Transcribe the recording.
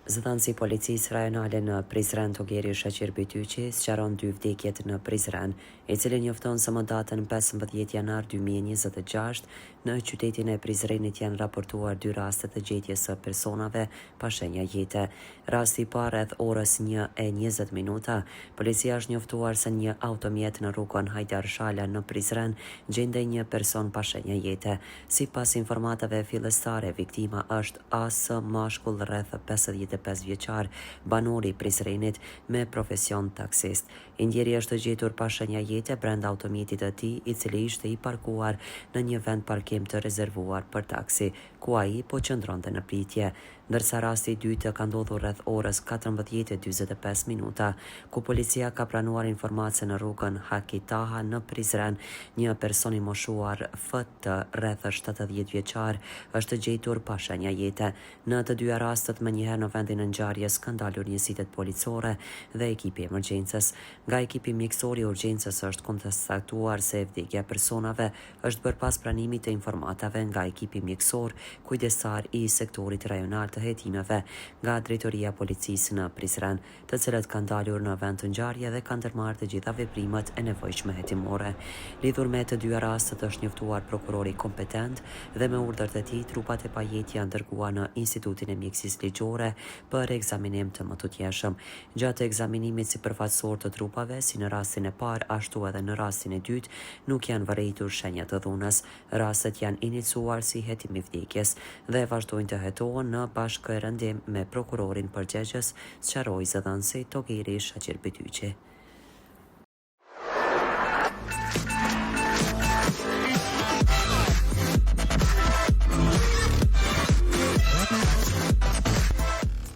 Zëdhënësi policisë rajonale në Prizren Togeri Shaqir Bytyqi sqaron 2 vdekjet në Prizren, i cili njofton se më datën 15 janar 2026 në qytetin e Prizrenit janë raportuar 2 raste të gjetjes së personave pa shenja jete. Rasti i parë rreth orës 1:20, policia është njoftuar se një automjet në rrugën Hajdar Shala në Prizren gjendej një person pa shenja jete. Sipas informatave fillestare, viktima është AS mashkull rreth 55 vjeçar, banori i Prizrenit me profesion taksist. Indjeri është gjetur pa shenja jete brenda automjetit të tij, i cili ishte i parkuar në një vend parkim të rezervuar për taksi, ku ai po qëndronte në pritje. Ndërsa rasti i dytë ka ndodhur rreth orës 14:45, ku policia ka pranuar informacion në rrugën Haki Taha në Prizren, një person i moshuar FT rreth 70 vjeçar është gjetur pa shenja jete. Në të dyja rastet menjëherë në vendin e ngjarjes kanë dalur njësitet policore dhe ekipi i emergjencës. Nga ekipi mjekësor i urgjencës është konstatuar se vdekja e personave është bërë pas pranimit të informatave nga ekipi mjekësor kujdestar i sektorit rajonal të hetimeve nga drejtoria policisë në Prizren, të cilët kanë dalur në vend të ngjarje dhe kanë ndërmarrë të gjitha veprimet e nevojshme hetimore. Lidhur me të dyja rastet është njoftuar prokurori kompetent dhe me urdhër të tij trupat e pajetja janë dërguar në Institutin e Mjekësisë Ligjore për ekzaminim të mëtutjeshëm. Gjatë ekzaminimit sipërfaqësor të trupave, si në rastin e parë ashtu edhe në rastin e dytë, nuk janë vërejtur shenja të dhunës. Rastet janë iniciuar si hetim i vdekjes dhe vazhdojnë të hetohen në bashkërendim me prokurorin përgjegjës, sqaroi zëdhënësi Togeri Shaqir Bytyqi.